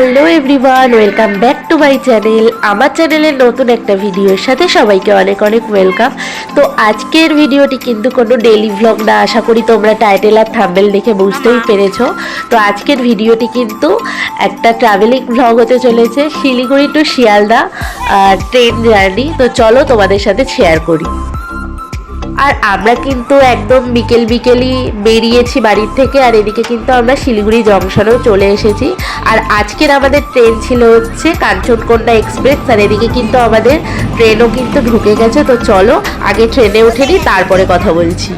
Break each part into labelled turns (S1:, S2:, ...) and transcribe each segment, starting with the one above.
S1: Hello everyone, welcome back to my channel. আমার চ্যানেলের নতুন একটা ভিডিওর সাথে সবাইকে অনেক অনেক ওয়েলকাম। তো আজকের ভিডিওটি কিন্তু কোনো ডেইলি ভ্লগ না, আশা করি তোমরা টাইটেল আর থাম্বনেল দেখে বুঝতেই পেরেছো। তো আজকের ভিডিওটি কিন্তু একটা ট্রাভেলিং ভ্লগ হতে চলেছে, Siliguri to Sealdah train journey. তো চলো তোমাদের সাথে শেয়ার করি। আর আমরা কিন্তু একদম বিকেলই বেরিয়েছি বাড়ির থেকে, আর এদিকে কিন্তু আমরা শিলিগুড়ি জংশনেও চলে এসেছি। আর আজকের আমাদের ট্রেন ছিল হচ্ছে কাঞ্চনকন্যা এক্সপ্রেস, আর এদিকে কিন্তু আমাদের ট্রেনও কিন্তু ঢুকে গেছে। তো চলো আগে ট্রেনে উঠে নিই, তারপরে কথা বলছি।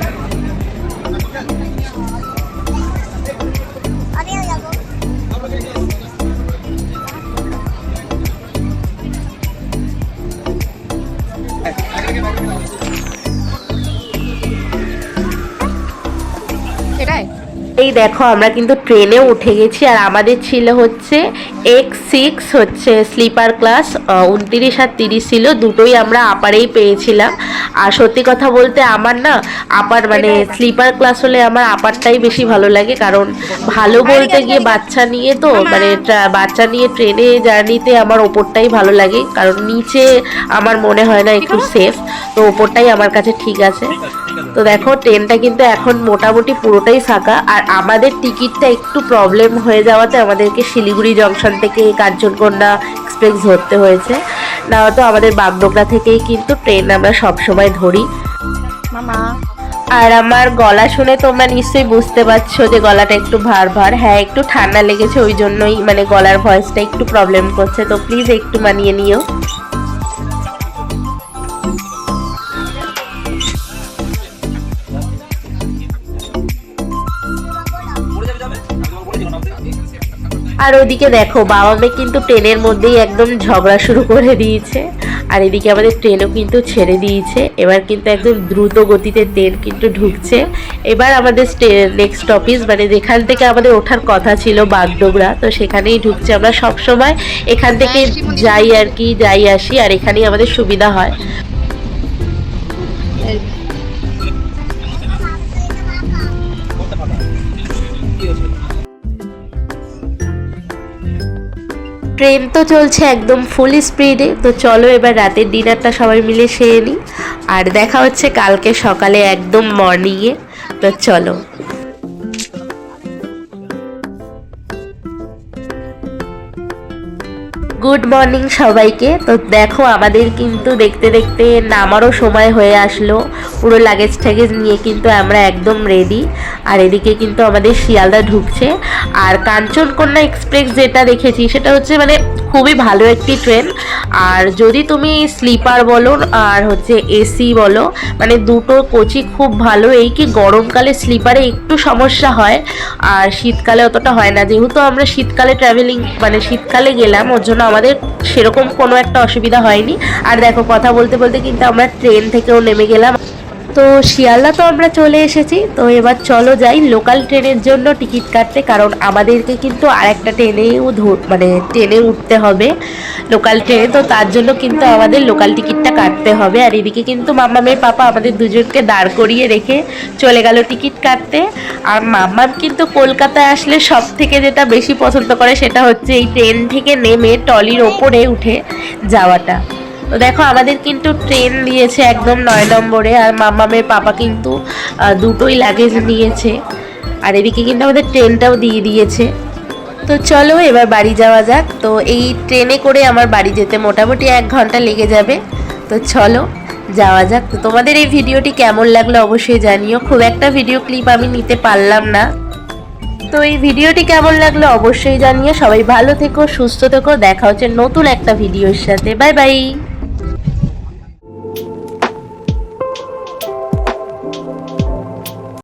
S1: এই দেখো আমরা কিন্তু ট্রেনে উঠে গেছি, আর আমাদের ছিল হচ্ছে X6 হচ্ছে স্লিপার ক্লাস, 29 আর 30 ছিল, দুটোই আমরা আপারেই পেয়েছিলাম। আর সত্যি কথা বলতে আমার না আপার মানে স্লিপার ক্লাস হলে আমার আপারটাই বেশি ভালো লাগে, কারণ ভালো বলতে গিয়ে বাচ্চা নিয়ে তো মানে বাচ্চা নিয়ে ট্রেনে জার্নিতে আমার ওপরটাই ভালো লাগে, কারণ নিচে আমার মনে হয় না একটু সেফ, তো ওপরটাই আমার কাছে ঠিক আছে। তো দেখো ট্রেনটা কিন্তু এখন মোটামুটি পুরোটাই ফাঁকা, আর আমাদের টিকিটটা একটু প্রবলেম হয়ে যাওয়াতে আমাদেরকে শিলিগুড়ি জংশন থেকে কাঞ্চনকন্যা এক্সপ্রেস ধরতে হয়েছে, না তো আমাদের বাগডোগরা থেকেই কিন্তু ট্রেন আমরা সবসময় ধরি। মামা আর আমার গলা শুনে তোমরা নিশ্চয়ই বুঝতে পারছো যে গলাটা একটু ভার ভার, হ্যাঁ একটু ঠান্ডা লেগেছে, ওই জন্যই মানে গলার ভয়েসটা একটু প্রবলেম করছে, তো প্লিজ একটু মানিয়ে নিও। আর ওদিকে দেখো বাবা মেয়ে কিন্তু ট্রেনের মধ্যেই একদম ঝগড়া শুরু করে দিয়েছে, আর এদিকে আমাদের ট্রেনও কিন্তু ছেড়ে দিয়েছে। এবার কিন্তু একদম দ্রুত গতিতে ট্রেন কিন্তু ঢুকছে। এবার আমাদের নেক্সট অফিস মানে যেখান থেকে আমাদের ওঠার কথা ছিল বাগডোগরা, তো সেখানেই ঢুকছে। আমরা সব সময় এখান থেকে যাই আর কি, যাই আসি, আর এখানেই আমাদের সুবিধা হয়। ট্রেন তো চলছে একদম ফুল স্পিডে। তো চলো এবার রাতের ডিনারটা সবাই মিলে সেরে নিই, আর দেখা হচ্ছে কালকে সকালে একদম মর্নিংয়ে। তো চলো। গুড মর্নিং সবাইকে। তো দেখো আমাদের কিন্তু দেখতে দেখতে নামারও সময় হয়ে আসলো, পুরো লাগেজ ঠ্যাগেজ নিয়ে কিন্তু আমরা একদম রেডি। আর এদিকে কিন্তু আমাদের শিয়ালদা ঢুকছে। আর কাঞ্চনকন্যা এক্সপ্রেস যেটা দেখেছি সেটা হচ্ছে মানে খুবই ভালো একটি ট্রেন। আর যদি তুমি স্লিপার বলো আর হচ্ছে এসি বলো, মানে দুটো কোচই খুব ভালো। এই কি গরমকালে স্লিপারে একটু সমস্যা হয়, আর শীতকালে অতটা হয় না। যেহেতু আমরা শীতকালে ট্রাভেলিং মানে শীতকালে গেলাম, ওর জন্য আমাদের সেরকম কোনো একটা অসুবিধা হয়নি। আর দেখো কথা বলতে বলতে কিন্তু আমরা ট্রেন থেকেও নেমে গেলাম। তো শিয়ালদা তো আমরা চলে এসেছি। তো এবার চলো যাই লোকাল ট্রেনের জন্য টিকিট কাটতে, কারণ আমাদেরকে কিন্তু আরেকটা ট্রেনেও মানে ট্রেনে উঠতে হবে লোকাল ট্রেনে। তো তার জন্য কিন্তু আমাদের লোকাল টিকিটটা কাটতে হবে। আর এদিকে কিন্তু মাম্মামের পাপা আমাদের দুজনকে দাঁড় করিয়ে রেখে চলে গেল টিকিট কাটতে। আর মাম্মাম কিন্তু কলকাতায় আসলে সব থেকে যেটা বেশি পছন্দ করে সেটা হচ্ছে এই ট্রেন থেকে নেমে টলির ওপরে উঠে যাওয়াটা। তো দেখো আমাদের কিন্তু ট্রেন দিয়েছে একদম 9 নম্বরে, আর মাম্মামের পাপা কিন্তু দুটোই লাগেজ নিয়েছে। আর এদিকে কিন্তু আমাদের ট্রেনটাও দিয়ে দিয়েছে। তো চলো এবার বাড়ি যাওয়া যাক। তো এই ট্রেনে করে আমার বাড়ি যেতে মোটামুটি 1 ঘন্টা লেগে যাবে। তো চলো যাওয়া যাক। তো তোমাদের এই ভিডিওটি কেমন লাগলো অবশ্যই জানিও। খুব একটা ভিডিও ক্লিপ আমি নিতে পারলাম না। তো এই ভিডিওটি কেমন লাগলো অবশ্যই জানিও। সবাই ভালো থেকো, সুস্থ থেকো, দেখা হচ্ছে নতুন একটা ভিডিওর সাথে। Bye bye.